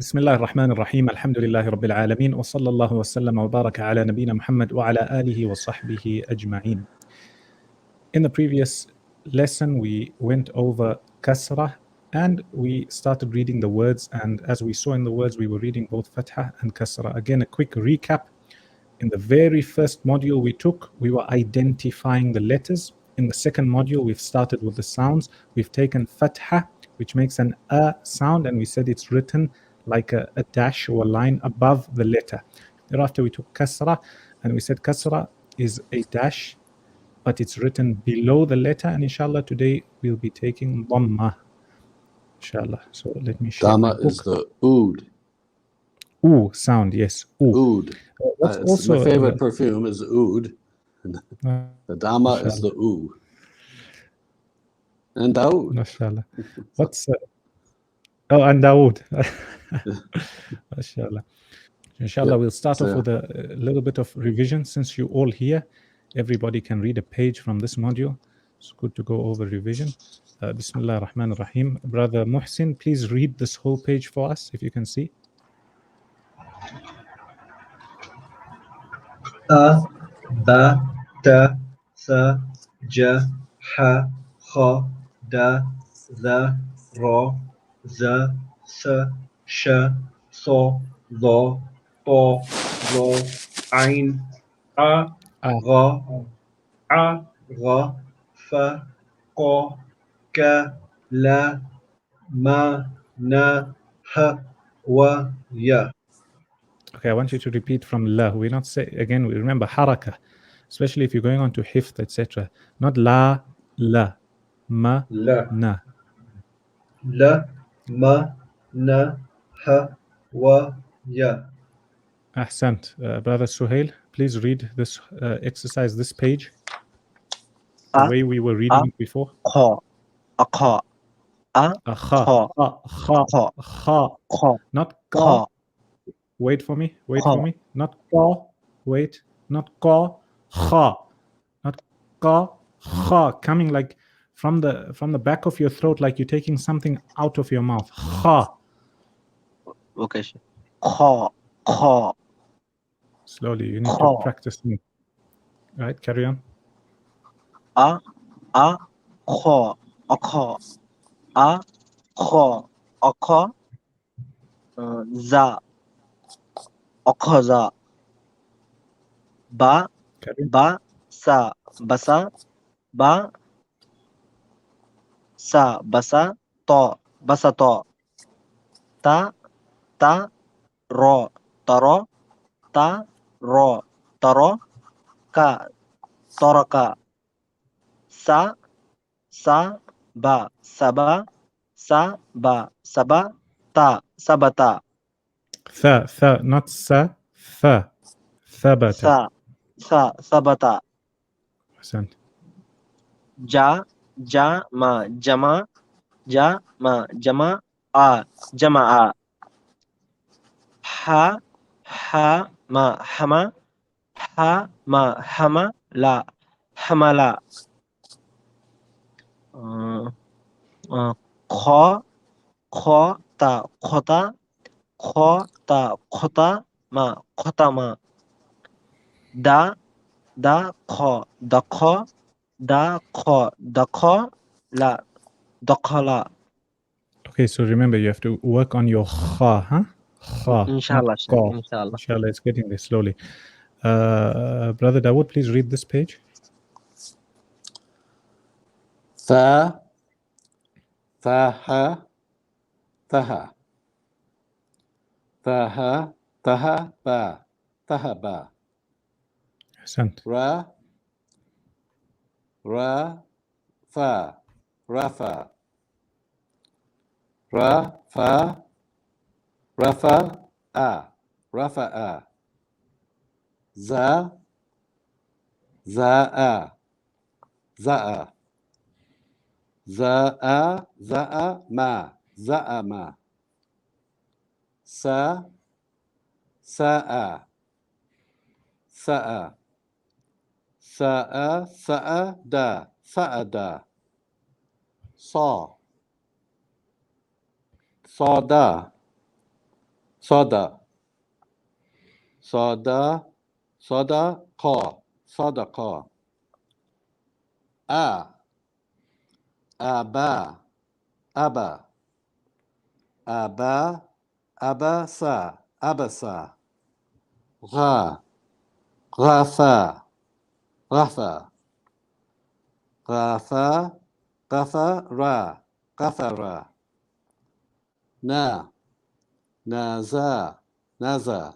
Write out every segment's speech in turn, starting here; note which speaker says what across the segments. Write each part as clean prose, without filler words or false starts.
Speaker 1: بسم الله الرحمن الرحيم الحمد لله رب العالمين وصلى الله وسلم وبارك على نبينا محمد وعلى آله وصحبه أجمعين. In the previous lesson we went over kasrah and we started reading the words, and as we saw in the words we were reading both fatha and kasrah. Again, a quick recap. In the very first module we took, we were identifying the letters. In the second module we've started with the sounds. We've taken fatha, which makes an a sound, and we said it's written like a dash or a line above the letter. Thereafter we took kasra, and we said kasra is a dash, but it's written below the letter, and inshallah today we'll be taking Dammah, inshallah. So let me share my
Speaker 2: Dammah
Speaker 1: book.
Speaker 2: is the oud.
Speaker 1: Ooh sound, yes. Ooh.
Speaker 2: Oud.
Speaker 1: What's also
Speaker 2: my favorite perfume is oud. The Dammah is the oud. And Daoud.
Speaker 1: Mashallah. What's oh, and Dawood. Mashallah. Inshallah, we'll start off with a little bit of revision. Since you're all here, everybody can read a page from this module. It's good to go over revision. Bismillah ar-Rahman ar-Rahim. Brother Muhsin, please read this whole page for us, if you can see.
Speaker 3: A, ba, ta, sa, ja, ha, kha, da, za, ra, za, sa, sha, so, lo, to, lo, ain, a, ra, fa, ko, ka, la, ma, na, ha, wa, ya.
Speaker 1: Okay, I want you to repeat from la. We're not saying, again, we remember haraka, especially if you're going on to hifth, etc. Not la, ma,
Speaker 3: La.
Speaker 1: na.
Speaker 3: La, ma, na, ha, wa, ya.
Speaker 1: Ahsant. Brother Suhail, please read this exercise, this page,
Speaker 4: A,
Speaker 1: the way we were reading it before.
Speaker 4: kha, a kha, a
Speaker 1: Kha,
Speaker 4: kha,
Speaker 1: not ka.
Speaker 4: kha.
Speaker 1: Wait for me.
Speaker 4: Kha.
Speaker 1: Not ka. Wait. Not ka. Kha. Not ka. Kha. Coming like from the back of your throat, like you're taking something out of your mouth. Kha.
Speaker 4: Okay. Kha.
Speaker 1: Slowly. You need to practice me. All right. Carry on.
Speaker 4: A kha, a kha, a kha, a kha. Za, a kha za. Ba, sa, basa, ba, sa, basa, to, basa to. Ta, ro, taro, ta, ro, taro, ka, toraka. Sa, ba, saba, sa, ba, saba, ta, sabata.
Speaker 1: Tha, not sa. Tha. Thabata.
Speaker 4: Sa, sabata.
Speaker 1: Ahsant.
Speaker 4: Ja, ma, jama, jama, a, jama'a. Ha, ma, hama, hama, la, hamala. Kha, ta, khota, ma, khotama. Da, kha, dakha, la, dakhala.
Speaker 1: Okay, so remember you have to work on your kha, huh? Kha.
Speaker 4: Inshallah, inshallah.
Speaker 1: Inshallah, it's getting there slowly. Brother Dawood, please read this page.
Speaker 2: Tha, thaha, thaha. Thaha, taha, ba. Tahaba.
Speaker 1: Ahsant.
Speaker 2: Ra, fa, rafa. Rafa, rafa'a. Za, za'a. Za'a, ma. Za'ama. Sa'a. Sa'ada. Sa'da. Sada. Sada. Sadaqa. Sadaqa. Aba. Aba. Aba. Abasa. Abasa. Gha. Ghafa. Ghafa. Ghafa. Ghafara. Ghafara. Na. Naza. Naza.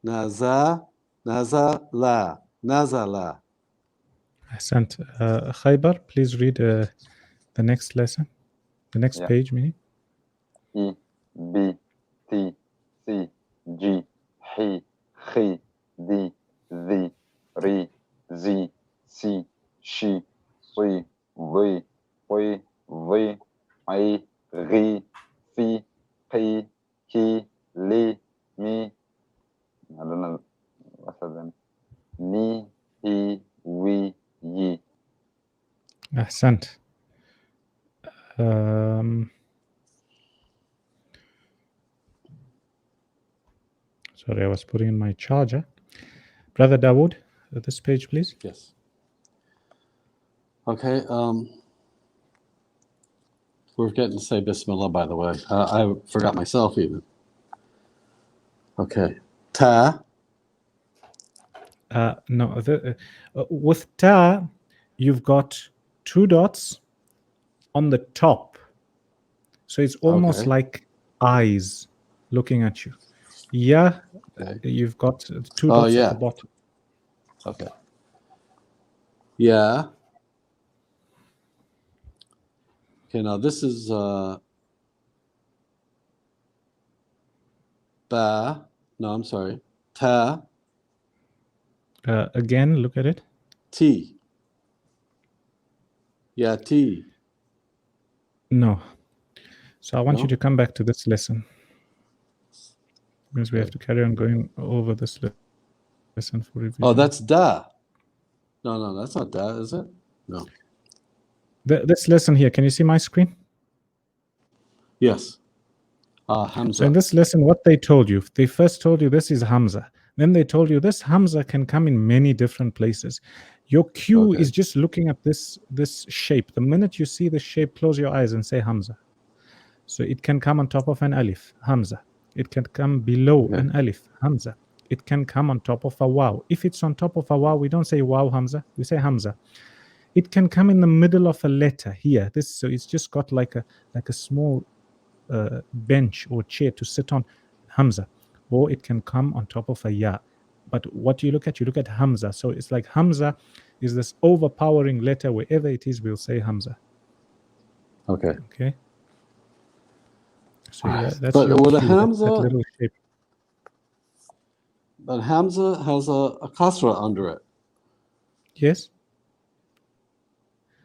Speaker 2: Naza. Nazala. Nazala.
Speaker 1: Ahsant. Khaybar, please read the next lesson, the next
Speaker 5: Yeah.
Speaker 1: page, meaning.
Speaker 5: E, B, T, C, G, H, H, D, Z, R, Z, C, Sh, C, V, P, V, I, R, F, P, K, L, M. I don't know what's that then. Ni, He, We, Ye.
Speaker 1: Ahsant. Sorry, I was putting in my charger. Brother Dawood, this page, please.
Speaker 2: Yes. Okay. We're getting to say Bismillah, by the way. I forgot myself even. Okay. Ta.
Speaker 1: No, with ta, you've got 2 dots on the top. So it's almost
Speaker 2: Okay.
Speaker 1: like eyes looking at you. Yeah,
Speaker 2: Okay.
Speaker 1: you've got 2 dots at the bottom.
Speaker 2: Okay. Yeah. Okay, now this is ba. No, I'm sorry. Ta.
Speaker 1: Again, look at it.
Speaker 2: T. Yeah, T.
Speaker 1: No. So I want you
Speaker 2: No?
Speaker 1: to come back to this lesson, because we have
Speaker 2: Okay.
Speaker 1: to carry on going over this lesson for revision.
Speaker 2: Oh, that's da. No, that's not da, is it? No.
Speaker 1: This lesson here, can you see my screen?
Speaker 2: Yes. Hamza.
Speaker 1: So in this lesson, what they told you, they first told you this is Hamza. Then they told you this Hamza can come in many different places. Your cue
Speaker 2: Okay.
Speaker 1: is just looking at this shape. The minute you see the shape, close your eyes and say Hamza. So it can come on top of an alif, Hamza. It can come below
Speaker 2: Okay.
Speaker 1: an alif, Hamza. It can come on top of a waw. If it's on top of a waw, we don't say waw Hamza, we say Hamza. It can come in the middle of a letter here. So it's just got like a small bench or chair to sit on, Hamza. Or it can come on top of a ya. But what do you look at? You look at Hamza. So it's like Hamza is this overpowering letter. Wherever it is, we'll say Hamza.
Speaker 2: Okay.
Speaker 1: Okay. So that's
Speaker 2: But
Speaker 1: your
Speaker 2: with a
Speaker 1: cue, that
Speaker 2: Hamza,
Speaker 1: little shape.
Speaker 2: but Hamza has a kasra under it.
Speaker 1: Yes.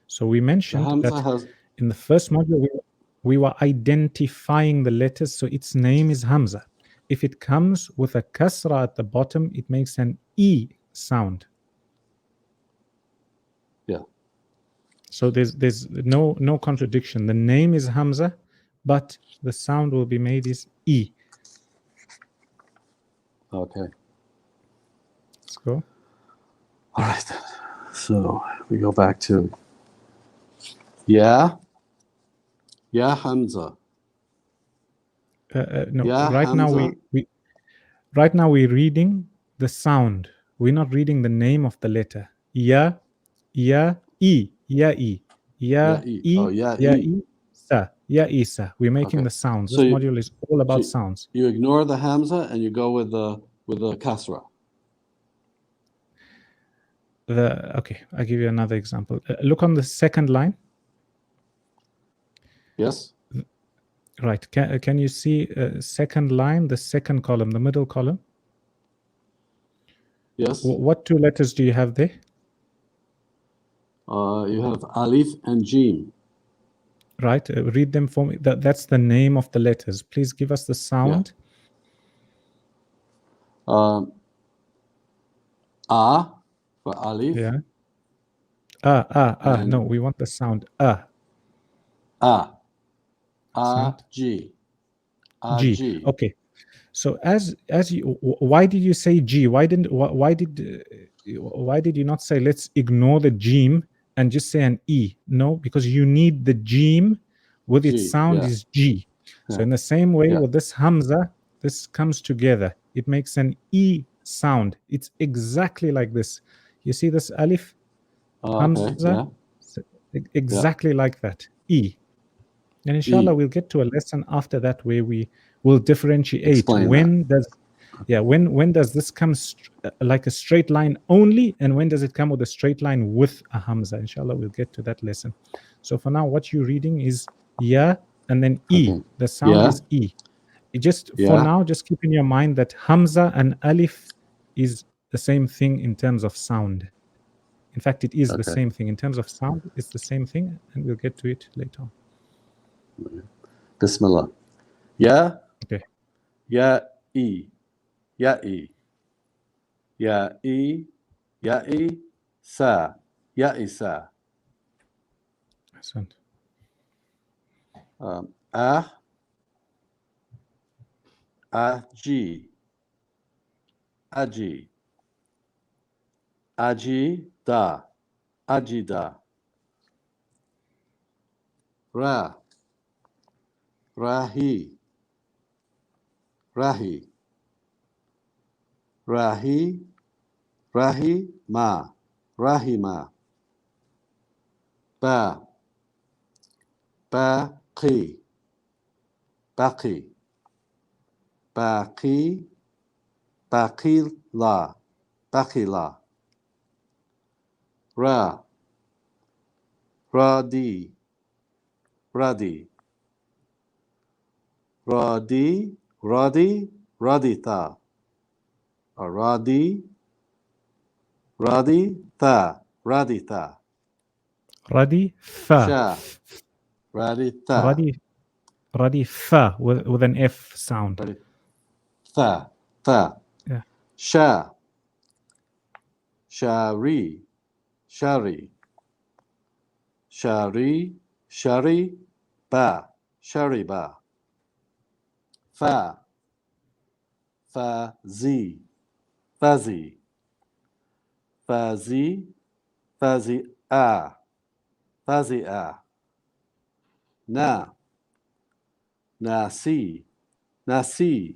Speaker 1: So we mentioned
Speaker 2: Hamza
Speaker 1: that
Speaker 2: has.
Speaker 1: in the first module, we were identifying the letters. So its name is Hamza. If it comes with a kasra at the bottom, it makes an E sound.
Speaker 2: Yeah.
Speaker 1: So there's no contradiction. The name is Hamza, but the sound will be made is E.
Speaker 2: Okay.
Speaker 1: Let's go.
Speaker 2: All right. So we go back to Ya Hamza.
Speaker 1: No,
Speaker 2: Ya
Speaker 1: right
Speaker 2: Hamza.
Speaker 1: now we're reading the sound. We're not reading the name of the letter. Ya, E, Ya, E, Ya, E,
Speaker 2: Oh, ya
Speaker 1: Ya,
Speaker 2: E.
Speaker 1: E, Sa, Ya, Isa. We're making
Speaker 2: Okay.
Speaker 1: the sounds.
Speaker 2: So
Speaker 1: This module is all about sounds.
Speaker 2: You ignore the Hamza and you go with the kasra.
Speaker 1: Okay, I'll give you another example. Look on the second line.
Speaker 2: Yes.
Speaker 1: Right. Can you see second line, the second column, the middle column?
Speaker 2: Yes.
Speaker 1: What 2 letters do you have there?
Speaker 2: You have Alif and Jim.
Speaker 1: Right. Read them for me. That's the name of the letters. Please give us the sound.
Speaker 2: A for Alif.
Speaker 1: Yeah. No, we want the sound.
Speaker 2: G.
Speaker 1: G. Okay. So as you, why did you say G? Why did you not say let's ignore the Jim and just say an E? No, because you need the Jim with its
Speaker 2: G,
Speaker 1: sound
Speaker 2: yeah.
Speaker 1: is G. So
Speaker 2: Yeah.
Speaker 1: in the same way
Speaker 2: Yeah.
Speaker 1: with this Hamza, this comes together. It makes an E sound. It's exactly like this. You see this Alif?
Speaker 2: Oh,
Speaker 1: Hamza?
Speaker 2: okay. Yeah.
Speaker 1: Exactly like that. E. And inshallah, we'll get to a lesson after that where we will differentiate
Speaker 2: Explain
Speaker 1: when does this come like a straight line only, and when does it come with a straight line with a hamza. Inshallah, we'll get to that lesson. So for now, what you're reading is ya and then E.
Speaker 2: Okay.
Speaker 1: The sound
Speaker 2: Yeah.
Speaker 1: is E. Just for
Speaker 2: Yeah.
Speaker 1: now, just keep in your mind that hamza and alif is the same thing in terms of sound. In fact, it is the
Speaker 2: Okay.
Speaker 1: same thing. In terms of sound, it's the same thing, and we'll get to it later on.
Speaker 2: Bismillah. Ya.
Speaker 1: Okay.
Speaker 2: Ya E. Ya E. Ya E. Ya E. Sa. Ya Isa.
Speaker 1: Ahsant.
Speaker 2: Aji. Aji. Aji da. Ajida. Ra. Rahi. Rahi. Rahi. Rahi ma. Rahima. Ba. Baqi. Baqi. Baqi. Baqila. Baqila. Ra. Radi. Radi. Radi. Radi. Radita. Radi. Radita. Radita.
Speaker 1: Radi fa.
Speaker 2: Sha. Radita.
Speaker 1: Radi fa with an F sound.
Speaker 2: Radi. Tha. Tha.
Speaker 1: Yeah.
Speaker 2: Sha. Shari. Shari. Shari. Shari. Ba. Shari ba. Fa. Fazi. Fazi. Fazi. Fazi a. Fazi a. Na. Nasi. Nasi.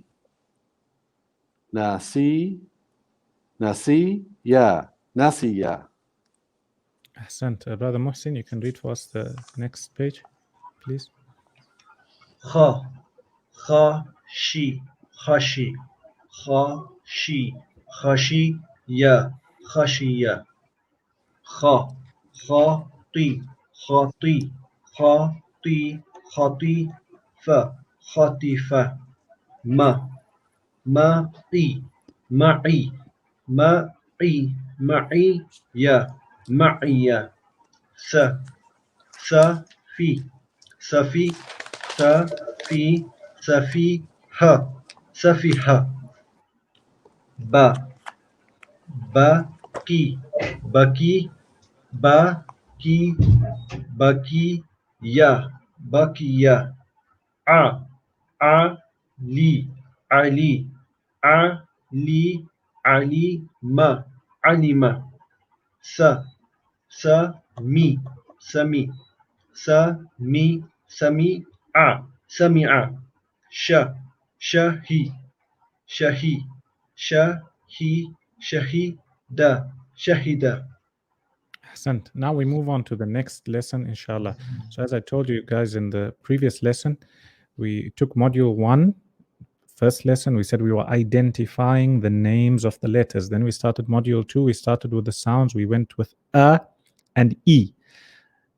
Speaker 2: Nasi. Nasi. Ya. Nasi ya.
Speaker 1: Ahsant. Brother Mohsin, you can read for us the next page, please.
Speaker 3: Kha, khashi, khashi, khashi, khashi, ya, khashiya. Kha, khati, khati, khati, khati, fa, khatifa. Ma, ma'i, ma'i, ma'i, ma'i, ya, ma'iya. Sa, safi, safi, safi, safiha, safiha. Ba, baki, baki, baki, baki, ya, bakiya. Ali, Ali, Ali, Alima, Alima. Sami, Sami, Sami, Sami'a, Sami'a. Shahi, Shahi, Shahi, Shahida, Shahida.
Speaker 1: Ahsant. Now we move on to the next lesson, inshallah. So as I told you guys in the previous lesson, we took module 1. First lesson, we said we were identifying the names of the letters. Then we started module 2. We started with the sounds. We went with A and E.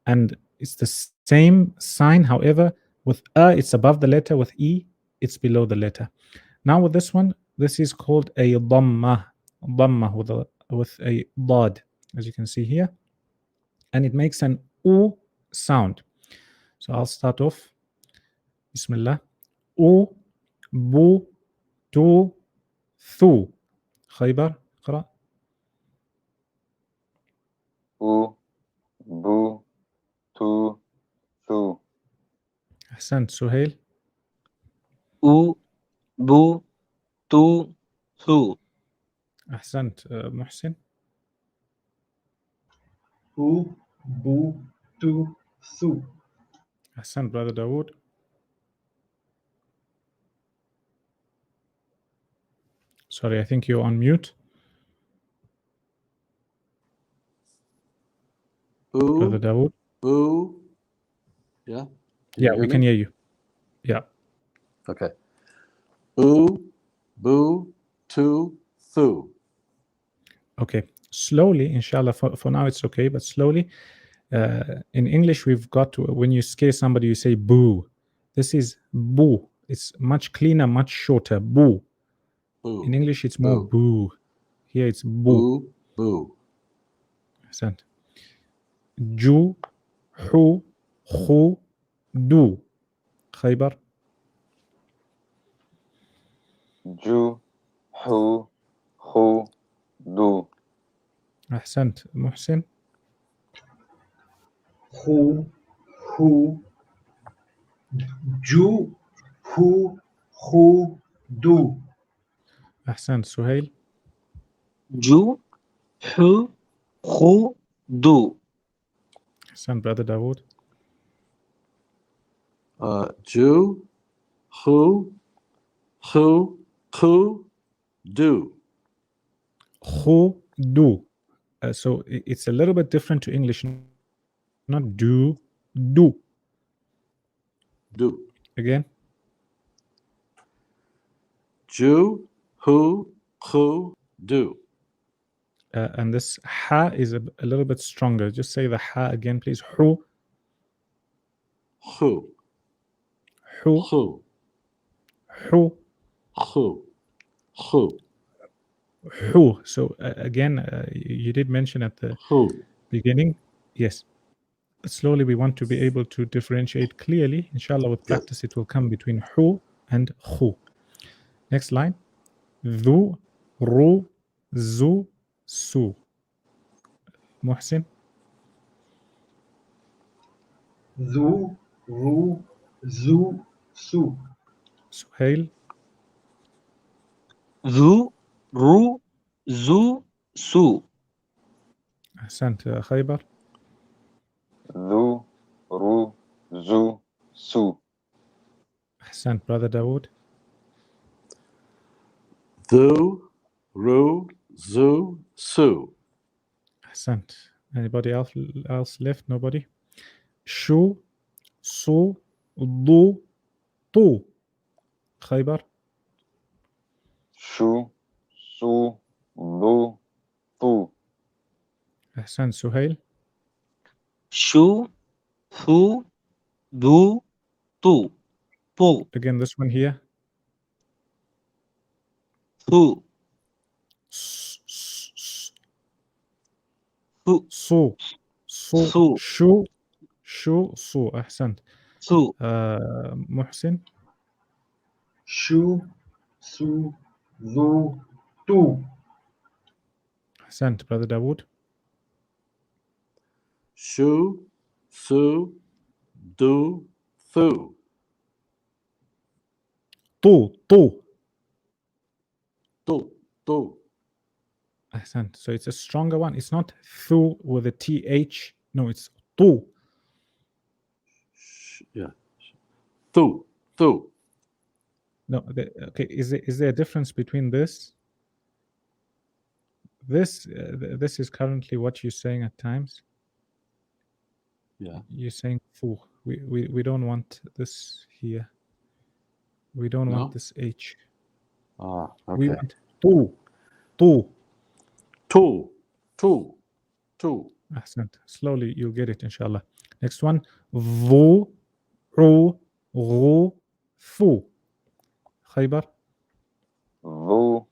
Speaker 1: And it's the same sign. However, with A, it's above the letter. With E, it's below the letter. Now with this one, this is called a Dammah. Dammah with a Dad, as you can see here. And it makes an U sound. So I'll start off. Bismillah. U, Bu, Tu, Thu. Khaybar, اقرأ.
Speaker 5: U, Bu, Tu, Thu.
Speaker 1: أحسنت. سهيل.
Speaker 4: U, بو تو ثو
Speaker 1: أحسنت. محسن.
Speaker 3: هو بو تو ثو
Speaker 1: أحسنت brother Dawood. Sorry, I think you're on mute. Brother
Speaker 2: Boo,
Speaker 1: Dawood.
Speaker 2: boo. Yeah?
Speaker 1: Yeah,
Speaker 2: you
Speaker 1: we
Speaker 2: hear
Speaker 1: can
Speaker 2: me?
Speaker 1: hear you. Yeah.
Speaker 2: Okay. Boo, boo, to, thoo.
Speaker 1: Okay. Slowly, inshallah, for now it's okay, but slowly. In English, we've got to, when you scare somebody, you say boo. This is boo. It's much cleaner, much shorter. Boo.
Speaker 2: Boo.
Speaker 1: In English, it's more
Speaker 2: Boo.
Speaker 1: boo. Here it's boo.
Speaker 2: Boo, boo.
Speaker 1: أحسنت. جو حو خو دو. خيبر.
Speaker 5: جو حو خو دو
Speaker 1: أحسنت. محسن.
Speaker 3: هو هو جو هو خو دو
Speaker 1: أحسنت. سهيل.
Speaker 4: جو حو خو دو
Speaker 1: أحسنت brother Dawood.
Speaker 2: Jew, who, do.
Speaker 1: خو دو. So it's a little bit different to English. Not do. Do.
Speaker 2: Do.
Speaker 1: Again.
Speaker 2: Jew, who, do.
Speaker 1: And this ha is a little bit stronger. Just say the ha again, please. Hu.
Speaker 2: Who,
Speaker 1: Hu.
Speaker 2: who,
Speaker 1: Hu.
Speaker 2: who.
Speaker 1: Hu. So again, you did mention at the
Speaker 2: Who.
Speaker 1: beginning. Yes. Slowly, we want to be able to differentiate clearly. Inshallah, with practice, it will come between hu and khu. Next line. Dhu, ru, zu, su. Muhsin.
Speaker 3: ذو رو زو سو
Speaker 1: Suhail.
Speaker 4: ذو رو زو سو
Speaker 1: Ahsant. Khaybar.
Speaker 5: ذو رو زو سو
Speaker 1: Ahsant. Brother Dawood.
Speaker 2: Thu, ru, zu, su.
Speaker 1: Ahsant. Anybody else left? Nobody? Shu, su, du, tu. Khaybar.
Speaker 5: شو سو ذو طو
Speaker 1: Ahsant. Suhail.
Speaker 4: شو ثو ذو طو طو
Speaker 1: Again, this one here.
Speaker 4: ثو
Speaker 1: S- s- s-
Speaker 4: ثو
Speaker 1: Su. Su.
Speaker 4: ثو
Speaker 1: Shu. Shu. Su. Ahsant.
Speaker 4: ثو
Speaker 1: Muhsin.
Speaker 3: شو سو ذو تو
Speaker 1: Ahsant. Brother Dawood.
Speaker 2: Shu, su, do, thu.
Speaker 1: Tu. Tu.
Speaker 2: Do.
Speaker 1: Ahsant. So it's a stronger one. It's not thu with a th. No, it's tu.
Speaker 2: Yeah. Thu.
Speaker 1: No. Okay. Is there a difference between this? This is currently what you're saying at times.
Speaker 2: Yeah.
Speaker 1: You're saying fu. We don't want this here. We don't
Speaker 2: No?
Speaker 1: want this h.
Speaker 2: Okay.
Speaker 1: We want tu. Tu.
Speaker 2: Two.
Speaker 1: Ahsant. Slowly you'll get it, inshallah. Next one. Vu, ru, ru, fu. Khaybar.
Speaker 5: ذو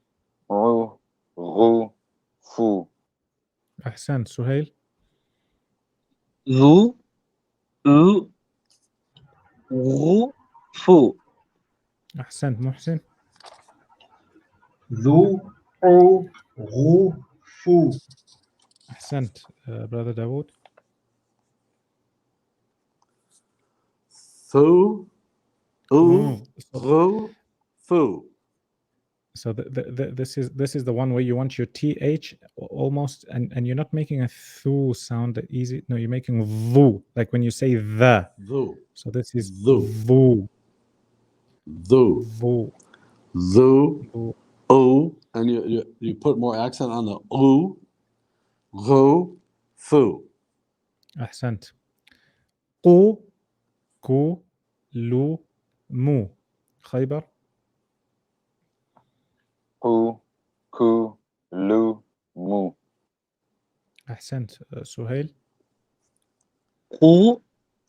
Speaker 5: رو غو فو
Speaker 1: Ahsant. Suhail.
Speaker 4: ذو ذو غو فو
Speaker 1: Ahsant. Muhsin.
Speaker 3: ذو رو غو فو
Speaker 1: Ahsant. Brother Dawood.
Speaker 2: Thu,
Speaker 1: No.
Speaker 2: ru, fu.
Speaker 1: So this is the one where you want your th almost, and you're not making a thu sound easy. No, you're making vu, like when you say the.
Speaker 2: Vu.
Speaker 1: So this is
Speaker 2: Vu.
Speaker 1: vu.
Speaker 2: Vu.
Speaker 1: Vu.
Speaker 2: Vu.
Speaker 1: Vu.
Speaker 2: O. And you put more accent on the O. Ru. Fu.
Speaker 1: أحسنت. قو كو لو مو. خيبر.
Speaker 5: Ku, ku, lu, mu.
Speaker 1: أحسنت. سهيل.
Speaker 4: قو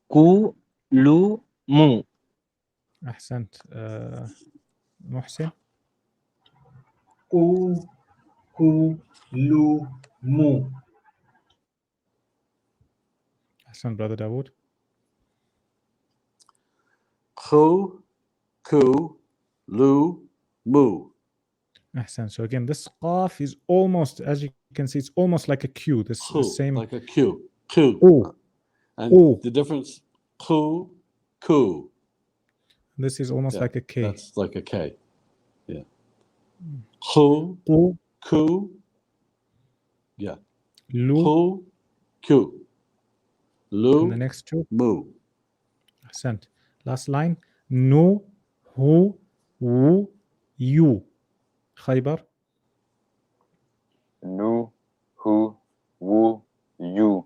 Speaker 4: كو لو مو.
Speaker 1: أحسنت. محسن.
Speaker 3: Ku, ku, lu, mu.
Speaker 1: أحسنت brother داود.
Speaker 2: Ku. Ku. Lu. Mu.
Speaker 1: أحسنت. So again, this qaf is almost, as you can see, it's almost like a Q. This
Speaker 2: Ku.
Speaker 1: same.
Speaker 2: Like a Q. Ku.
Speaker 1: O.
Speaker 2: And
Speaker 1: O.
Speaker 2: the difference. Ku. Ku.
Speaker 1: This is almost
Speaker 2: Yeah,
Speaker 1: like a K.
Speaker 2: that's like a K. Yeah. Ku.
Speaker 1: Qu,
Speaker 2: Ku. Yeah.
Speaker 1: lu,
Speaker 2: Ku. Ku.
Speaker 1: and the
Speaker 2: Lu.
Speaker 1: next two.
Speaker 2: Mu.
Speaker 1: أحسنت. Last line. Nu, hu, wu, you. خيبر.
Speaker 5: Nu, hu, wu, you.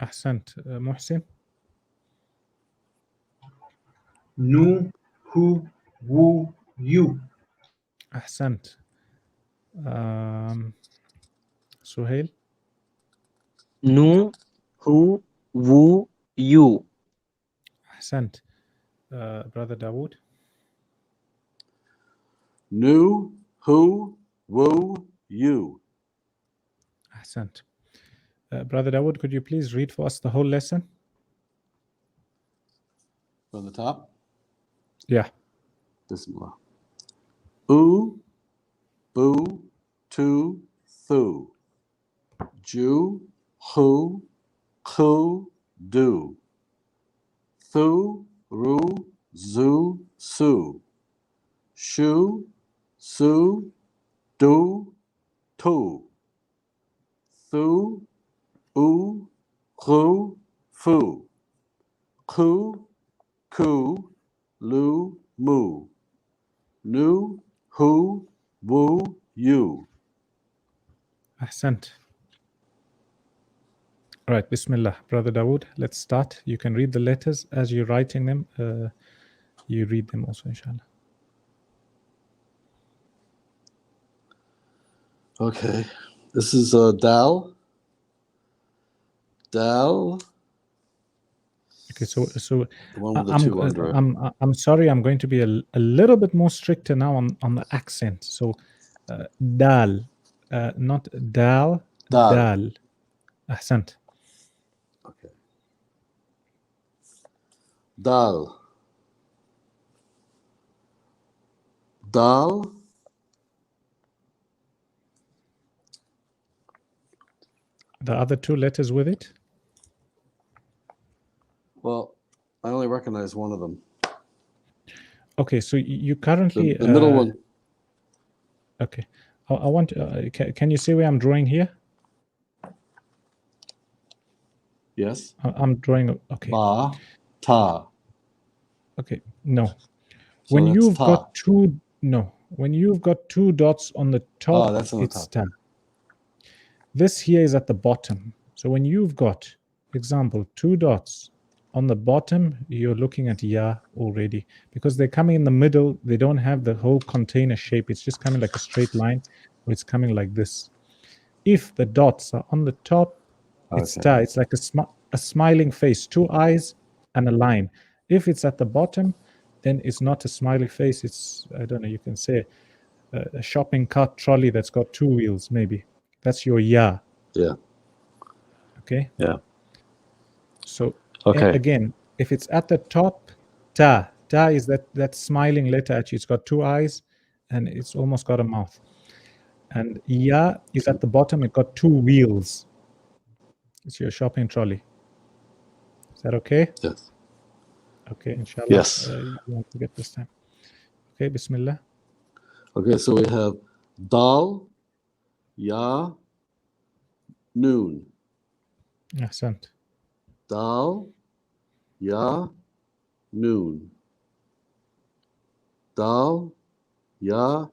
Speaker 1: أحسنت. محسن.
Speaker 3: Nu, hu, wu, you.
Speaker 1: أحسنت. سهيل.
Speaker 4: نو هو وو يو.
Speaker 1: أحسنت. brother داود.
Speaker 2: Nu. Who. Woo. You.
Speaker 1: أحسنت. Brother Dawood, could you please read for us the whole lesson?
Speaker 2: From the top.
Speaker 1: Yeah.
Speaker 2: Bismillah. Oo. Boo. Tu. Thu. Jew. Who. Ku. Do. Thu. Ru. Zu. Su. Shu. Su. Do. Tu. Thu. U. Ru. Fu. Ku. Ku. Lu. Mu. Nu. Hu. Wu. You.
Speaker 1: أحسنت. All right. Bismillah. Brother Dawood, let's start. You can read the letters as you're writing them. You read them also, inshallah.
Speaker 2: Okay. This is Daal. Daal.
Speaker 1: Okay. So
Speaker 2: The one with the two under it.
Speaker 1: I'm sorry. I'm going to be a little bit more stricter now on the accent. So Daal, not Daal.
Speaker 2: Daal.
Speaker 1: Daal. أحسنت.
Speaker 2: Okay. Daal. Daal.
Speaker 1: The other two letters with it.
Speaker 2: Well, I only recognize one of them.
Speaker 1: Okay. So you currently
Speaker 2: The middle one.
Speaker 1: Okay. I want. Can you see where I'm drawing here?
Speaker 2: Yes.
Speaker 1: I'm drawing. Okay.
Speaker 2: Ba. Ta.
Speaker 1: Okay. No.
Speaker 2: So
Speaker 1: When
Speaker 2: that's
Speaker 1: you've
Speaker 2: ta.
Speaker 1: got two. No. When you've got two dots on the top,
Speaker 2: Oh, that's on the
Speaker 1: it's
Speaker 2: top.
Speaker 1: ta. This here is at the bottom. So when you've got, example, two dots on the bottom, you're looking at ya already, because they're coming in the middle. They don't have the whole container shape. It's just coming like a straight line, or it's coming like this. If the dots are on the top, it's
Speaker 2: Okay.
Speaker 1: ta. It's like a smiling face, two eyes and a line. If it's at the bottom, then it's not a smiley face. It's, I don't know, you can say a shopping cart trolley that's got two wheels, maybe. That's your ya.
Speaker 2: Yeah.
Speaker 1: Okay.
Speaker 2: Yeah.
Speaker 1: So
Speaker 2: Okay.
Speaker 1: again, if it's at the top, ta. Ta is that smiling letter at you. It's got two eyes and it's almost got a mouth. And ya is at the bottom. It got two wheels. It's your shopping trolley. Is that okay?
Speaker 2: Yes.
Speaker 1: Okay, inshallah.
Speaker 2: Yes.
Speaker 1: You won't forget this time. Okay, Bismillah.
Speaker 2: Okay, so we have Daal, Ya, Noon.
Speaker 1: أحسنت.
Speaker 2: Daal, Ya, Noon. Daal, Ya,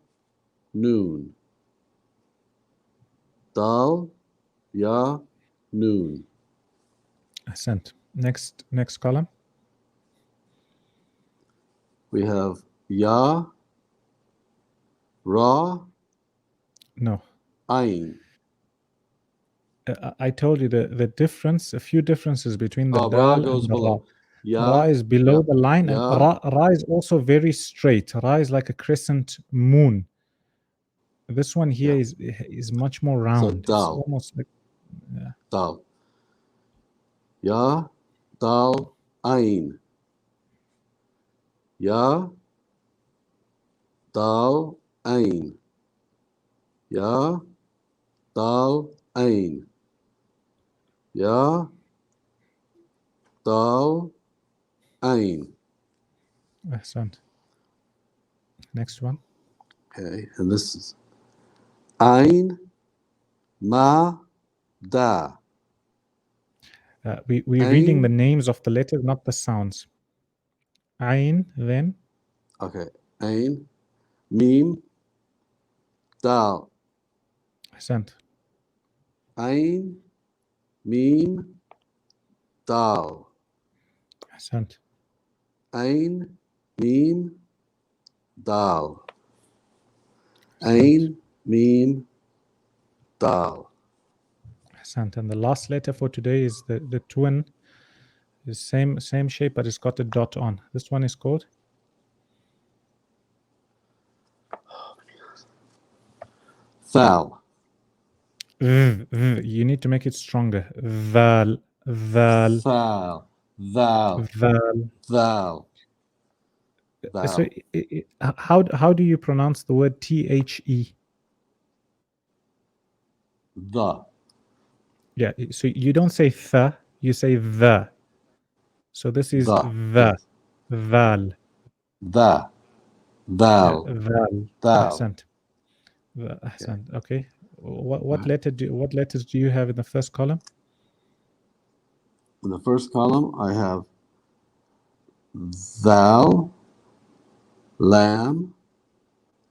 Speaker 2: Noon. Daal, Ya, Noon.
Speaker 1: أحسنت. Next column.
Speaker 2: We have Ya, Ra,
Speaker 1: No.
Speaker 2: Ain.
Speaker 1: I told you the difference, a few differences between the
Speaker 2: Ra
Speaker 1: Daal
Speaker 2: goes
Speaker 1: and the Ra.
Speaker 2: below.
Speaker 1: Ra
Speaker 2: Ya,
Speaker 1: is below
Speaker 2: yeah,
Speaker 1: the line, and
Speaker 2: yeah.
Speaker 1: Ra is also very straight. Ra is like a crescent moon. This one here is much more round. It's
Speaker 2: Daal.
Speaker 1: almost like
Speaker 2: Daal. Ya, Daal, Ain. Ya, Daal, Ain. Ya, Daal, Ain. Ya, Daal, Ain.
Speaker 1: أحسنت. Next one.
Speaker 2: Okay, and this is Ain, Ma, Da.
Speaker 1: We're reading the
Speaker 2: Ain.
Speaker 1: names of the letters, not the sounds. Ain, then
Speaker 2: Okay, Ain, Mim, Daal.
Speaker 1: أحسنت.
Speaker 2: Ain, Mim, Daal.
Speaker 1: أحسنت.
Speaker 2: Ain, Mim, Daal. Ain, Mim, Daal.
Speaker 1: أحسنت. And the last letter for today is the twin. Is same shape, but it's got a dot on. This one is called
Speaker 2: Thaal.
Speaker 1: You need to make it stronger. Val, val,
Speaker 2: Thaal. Thal.
Speaker 1: val.
Speaker 2: Thal.
Speaker 1: So
Speaker 2: Thal.
Speaker 1: how do you pronounce the word the?
Speaker 2: The.
Speaker 1: Yeah, so you don't say th, you say the. So this is
Speaker 2: The.
Speaker 1: the, val.
Speaker 2: The.
Speaker 1: Yeah,
Speaker 2: Thal.
Speaker 1: val.
Speaker 2: Thal.
Speaker 1: Ahsant. Ahsant. Okay. What letters do you have in the first column?
Speaker 2: In the first column, I have Thal, Lam,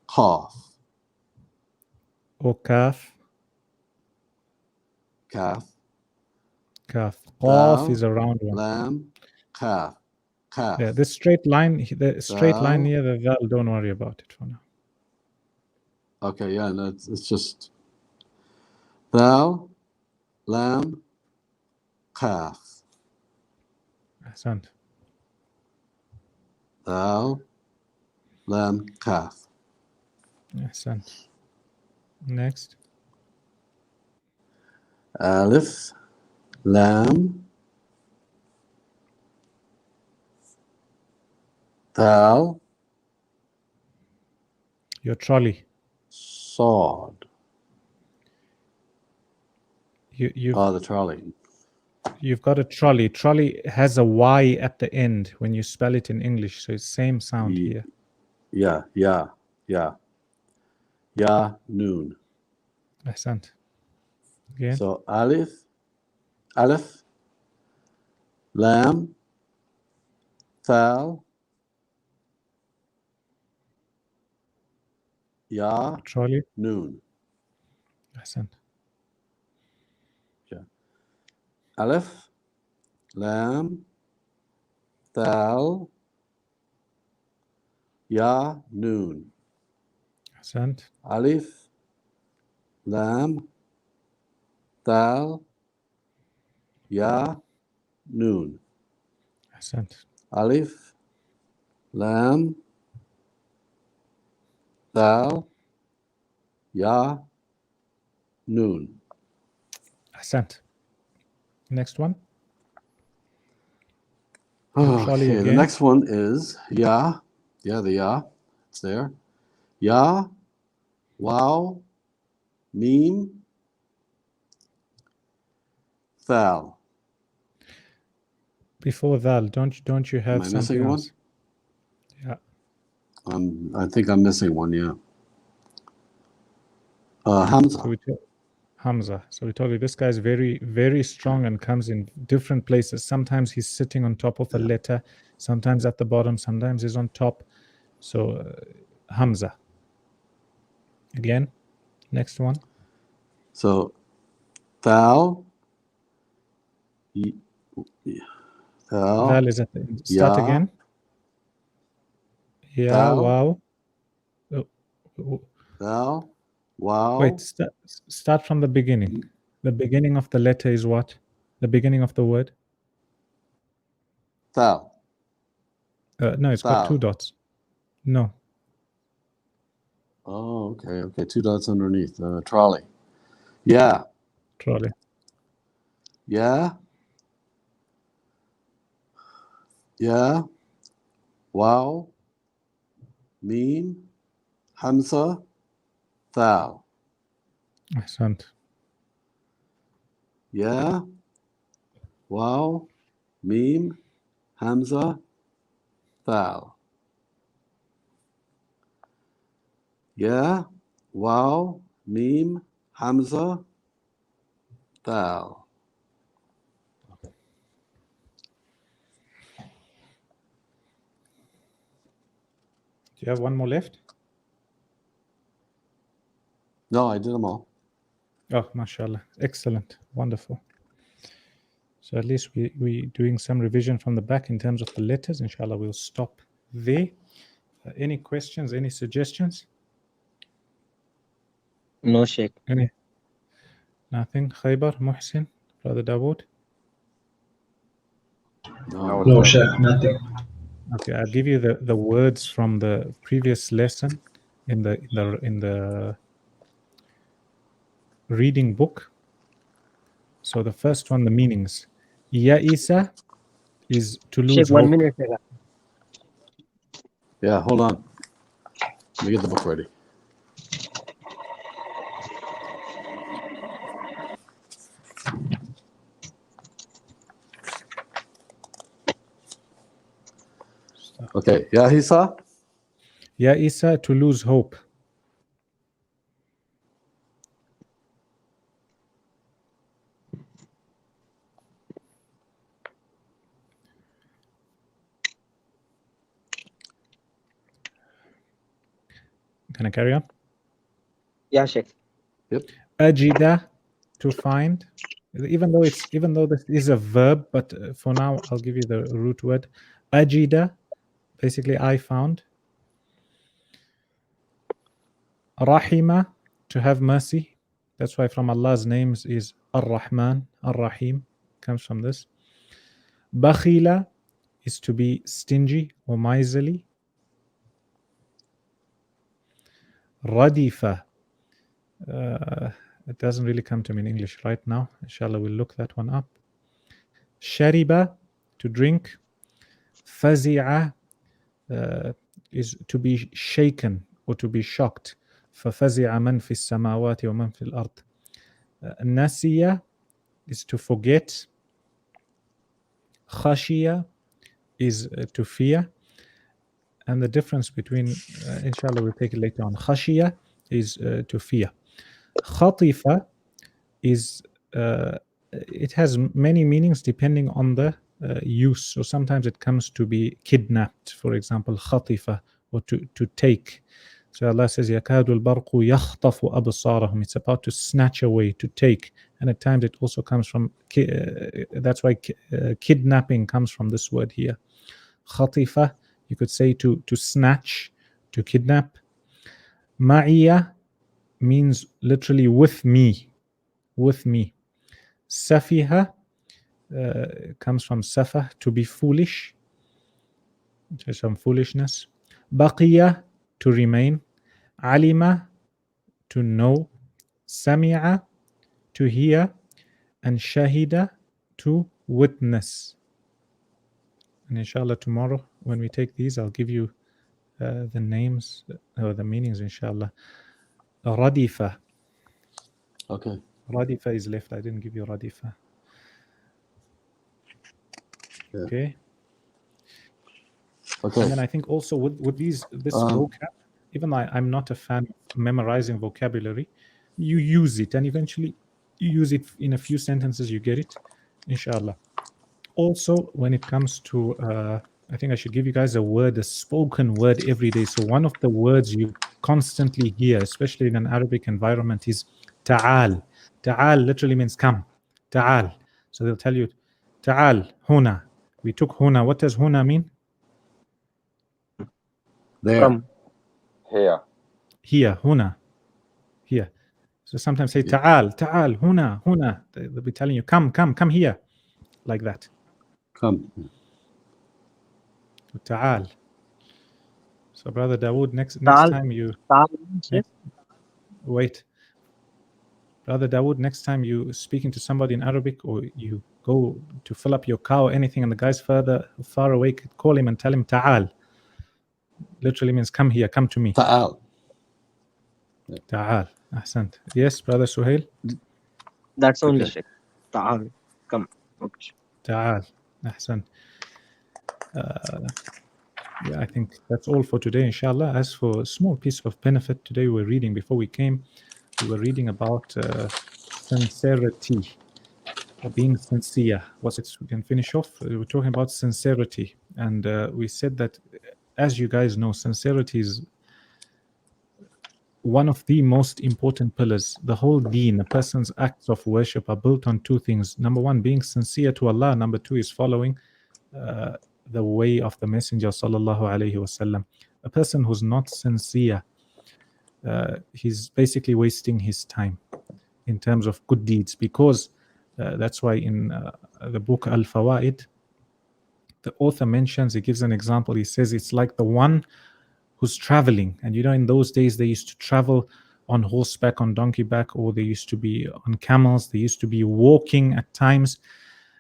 Speaker 2: Qaf.
Speaker 1: Or kaf?
Speaker 2: Kaf.
Speaker 1: Kaf.
Speaker 2: Thal,
Speaker 1: Qaf is a round one.
Speaker 2: Lam, Kaf. Kaf.
Speaker 1: Yeah, this straight line, the straight line
Speaker 2: Thal.
Speaker 1: near the val, don't worry about it for now.
Speaker 2: Okay, yeah, no, it's just Thal, Lam, Kaf.
Speaker 1: Ahsant.
Speaker 2: Thal, Lam, Kaf.
Speaker 1: Ahsant. Next.
Speaker 2: Alif, Lam, Thal,
Speaker 1: Your trolley.
Speaker 2: Sod.
Speaker 1: You've
Speaker 2: Oh, the trolley.
Speaker 1: You've got a trolley. Trolley has a Y at the end when you spell it in English. So it's same sound here.
Speaker 2: Yeah. Noon.
Speaker 1: Ahsant. Again.
Speaker 2: So Alif, Lam, Thal, Ya,
Speaker 1: Trolley.
Speaker 2: Noon.
Speaker 1: Ahsant.
Speaker 2: Yeah. Alif, Lam, Thal, Ya, Noon.
Speaker 1: Ahsant.
Speaker 2: Alif, Lam, Thal, Ya, Noon.
Speaker 1: Ahsant.
Speaker 2: Alif, Lam, Thal, Ya, Noon.
Speaker 1: Ahsant. Next one. Trolley
Speaker 2: Okay, the
Speaker 1: again.
Speaker 2: next one is Ya. Yeah, the Ya. It's there. Ya, Wow, Meme, Thal.
Speaker 1: Before Val, don't you have
Speaker 2: Am I
Speaker 1: something
Speaker 2: missing one?
Speaker 1: else? Yeah.
Speaker 2: I think I'm missing one, yeah. Hamza.
Speaker 1: So Hamza. So we told you this guy is very, very strong and comes in different places. Sometimes he's sitting on top of a letter, sometimes at the bottom, sometimes he's on top. So Hamza. Again, next one.
Speaker 2: So Thaal. Thaal.
Speaker 1: Val is at the end. Start
Speaker 2: Ya.
Speaker 1: again. Yeah,
Speaker 2: Daal.
Speaker 1: wow.
Speaker 2: Thaal. Wow.
Speaker 1: Wait, start from the beginning. The beginning of the letter is what? The beginning of the word?
Speaker 2: Thaal.
Speaker 1: No, it's got two
Speaker 2: Thaal.
Speaker 1: dots. No.
Speaker 2: Oh, okay. Okay. 2 dots underneath. Trolley. Yeah.
Speaker 1: Trolley.
Speaker 2: Yeah. Yeah. Wow. Meme. Hamza. Thaal.
Speaker 1: Ahsant.
Speaker 2: Yeah. Wow. Meme. Hamza. Thaal. Yeah. Wow. Meme. Hamza. Daal.
Speaker 1: Do you have one more left?
Speaker 2: No, I did them all.
Speaker 1: Oh, mashallah. Excellent. Wonderful. So at least we doing some revision from the back in terms of the letters. Inshallah, we'll stop there. Any questions, any suggestions?
Speaker 4: No, Sheikh.
Speaker 1: Any? Nothing? Khaybar, Muhsin, Brother Dawood?
Speaker 5: No,
Speaker 3: No,
Speaker 5: Sheikh.
Speaker 3: Sheikh, nothing.
Speaker 1: Okay, I'll give you the words from the previous lesson in the reading book. So the first one, the meanings. Ya'isa is to lose
Speaker 4: Sheikh, 1
Speaker 1: hope.
Speaker 4: minute. Sheikh.
Speaker 2: Yeah, hold on. Let me get the book ready. Okay, Yahisa.
Speaker 1: Ya'isa, to lose hope. Can I carry on?
Speaker 4: Yeah, Sheikh.
Speaker 2: Yep.
Speaker 1: Ajida, to find. Even though this is a verb, but for now I'll give you the root word. Ajida, basically I found. Rahima, to have mercy. That's why from Allah's names is Ar-Rahman, Ar-Rahim, comes from this. Bakhila is to be stingy or miserly. Radifa, it doesn't really come to me in English right now. Inshallah, we'll look that one up. Shariba, to drink. Fazi'a is to be shaken or to be shocked. فَفَزِعَ مَنْ فِي السَّمَاوَاتِ وَمَنْ فِي الْأَرْضِ. Nasiya is to forget. Khashiya is to fear. And the difference between, inshallah, we'll take it later on. Khashiya is to fear. Khatifa is, it has many meanings depending on the use. So sometimes it comes to be kidnapped, for example, khatifa, or to take. So Allah says, يَكَادُ الْبَرْقُ يَخْطَفُ أَبْصَارَهُم. It's about to snatch away, to take. And at times it also comes from, that's why kidnapping comes from this word here. Khatifa, you could say to snatch, to kidnap. Ma'iya means literally with me, with me. Safiha comes from safa, to be foolish, some foolishness. Baqiya, to remain. Alima, to know. Sami'a, to hear. And shahida, to witness. And inshallah tomorrow when we take these, I'll give you the names or the meanings, inshallah. Radifa.
Speaker 2: Okay.
Speaker 1: Radifa is left. I didn't give you Radifa.
Speaker 2: Yeah.
Speaker 1: Okay.
Speaker 2: Okay.
Speaker 1: And then I think also with this vocab, even though I'm not a fan of memorizing vocabulary, you use it, and eventually you use it in a few sentences, you get it, inshallah. Also, when it comes to, I think I should give you guys a word, a spoken word every day. So one of the words you constantly hear, especially in an Arabic environment, is ta'al. Ta'al literally means come. Ta'al. So they'll tell you, ta'al, huna. We took huna. What does huna mean?
Speaker 2: There.
Speaker 4: Come.
Speaker 5: Here.
Speaker 1: Here, huna. Here. So sometimes say ta'al, ta'al, huna, huna. They'll be telling you, come here. Like that.
Speaker 2: Come.
Speaker 1: Ta'al. So brother Dawood, next
Speaker 4: Thaal.
Speaker 1: time you
Speaker 4: Thaal, Sheikh.
Speaker 1: wait. Brother Dawood, next time you speaking to somebody in Arabic, or you go to fill up your car or anything, and the guy's far away, call him and tell him ta'al. Literally means come here, come to me.
Speaker 2: Ta'al.
Speaker 1: Ta'al. Ahsant. Yes, brother Suhail?
Speaker 4: That's only
Speaker 2: Okay.
Speaker 4: Sheikh. Thaal. Come. Okay.
Speaker 1: Ta'al. Ahsant. Yeah, I think that's all for today, inshallah. As for a small piece of benefit, today we're reading, before we came, we were reading about sincerity, or being sincere. What's it? We can finish off. We were talking about sincerity, and we said that, as you guys know, sincerity is one of the most important pillars. The whole deen, a person's acts of worship are built on two things. Number one, being sincere to Allah. Number two is following the way of the Messenger sallallahu alaihi wasallam. A person who's not sincere, he's basically wasting his time in terms of good deeds, because that's why in the book Al-Fawaid, the author mentions, he gives an example. He says it's like the one who's traveling, and in those days they used to travel on horseback, on donkey back, or they used to be on camels, they used to be walking at times.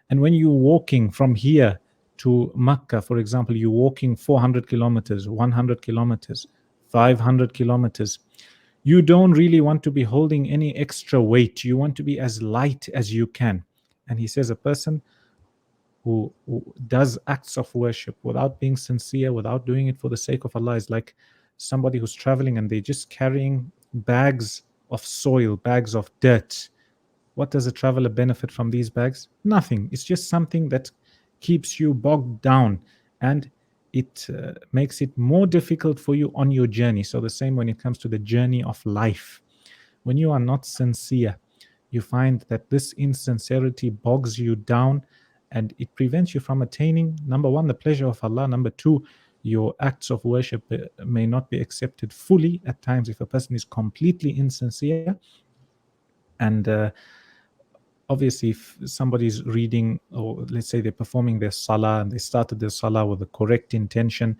Speaker 1: And when you're walking from here to Makkah, for example, you're walking 400 kilometers, 100 kilometers, 500 kilometers. You don't really want to be holding any extra weight. You want to be as light as you can. And he says a person who does acts of worship without being sincere, without doing it for the sake of Allah, is like somebody who's traveling and they're just carrying bags of soil, bags of dirt. What does a traveler benefit from these bags? Nothing. It's just something that keeps you bogged down, and it makes it more difficult for you on your journey. So the same when it comes to the journey of life. When you are not sincere, you find that this insincerity bogs you down, and it prevents you from attaining, number one, the pleasure of Allah. Number two, your acts of worship may not be accepted fully at times if a person is completely insincere. And obviously, if somebody's reading, or let's say they're performing their salah, and they started their salah with the correct intention,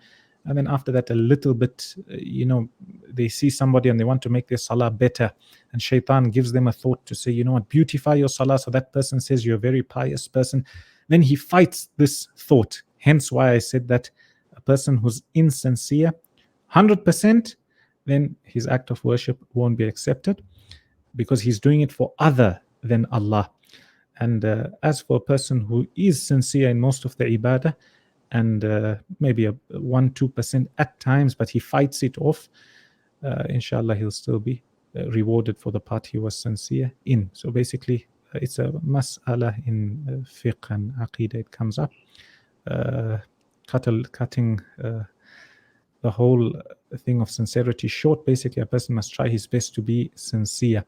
Speaker 1: and then after that a little bit, they see somebody and they want to make their salah better, and shaitan gives them a thought to say, what, beautify your salah. So that person says you're a very pious person. Then he fights this thought. Hence why I said that a person who's insincere 100%, then his act of worship won't be accepted, because he's doing it for other than Allah. And as for a person who is sincere in most of the ibadah, and maybe a 1-2% at times, but he fights it off, inshallah he'll still be rewarded for the part he was sincere in. So basically, it's a mas'ala in fiqh and aqidah. It comes up, cutting the whole thing of sincerity short. Basically, a person must try his best to be sincere.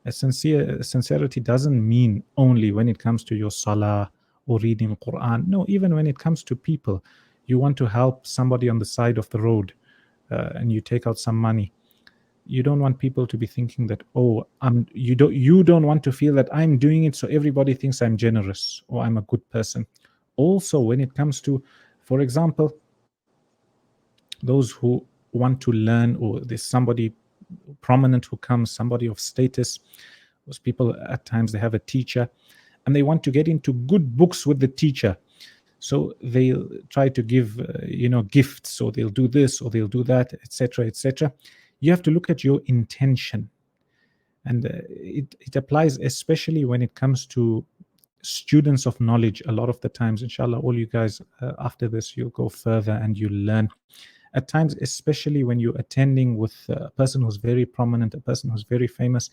Speaker 1: Sincerity doesn't mean only when it comes to your salah or reading Quran. No, even when it comes to people, you want to help somebody on the side of the road, and you take out some money. You don't want people to be thinking that, you don't want to feel that I'm doing it so everybody thinks I'm generous or I'm a good person. Also, when it comes to, for example, those who want to learn, or there's somebody prominent who comes, somebody of status. Those people, at times they have a teacher and they want to get into good books with the teacher. So they'll try to give, gifts, or they'll do this or they'll do that, etc., etc. You have to look at your intention. And it applies especially when it comes to students of knowledge. A lot of the times, inshallah, all you guys, after this, you'll go further and you'll learn. At times, especially when you're attending with a person who's very prominent, a person who's very famous,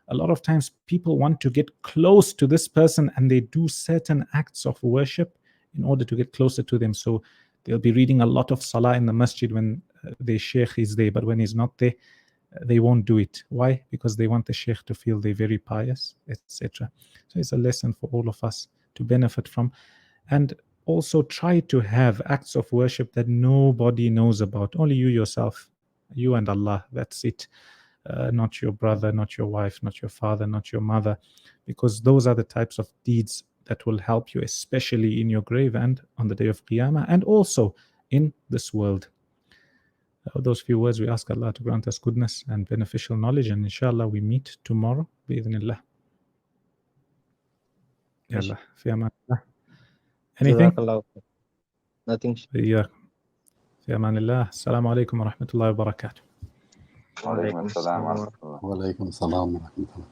Speaker 1: A lot of times people want to get close to this person and they do certain acts of worship in order to get closer to them. So they'll be reading a lot of salah in the masjid when the sheikh is there, but when he's not there, they won't do it. Why? Because they want the sheikh to feel they're very pious, etc. So it's a lesson for all of us to benefit from. And also try to have acts of worship that nobody knows about, only you yourself, you and Allah, that's it. Not your brother, not your wife, not your father, not your mother, because those are the types of deeds that will help you, especially in your grave and on the day of Qiyamah, and also in this world. Those few words, we ask Allah to grant us goodness and beneficial knowledge, and inshallah we meet tomorrow, bi-idhnillah. Yalla, fi amanillah. Anything?
Speaker 4: Jazakallah. Nothing.
Speaker 1: إياكم. في أمان الله. السلام عليكم ورحمة الله وبركاته.
Speaker 5: وعليكم السلام ورحمة الله.
Speaker 2: وعليكم السلام ورحمة الله.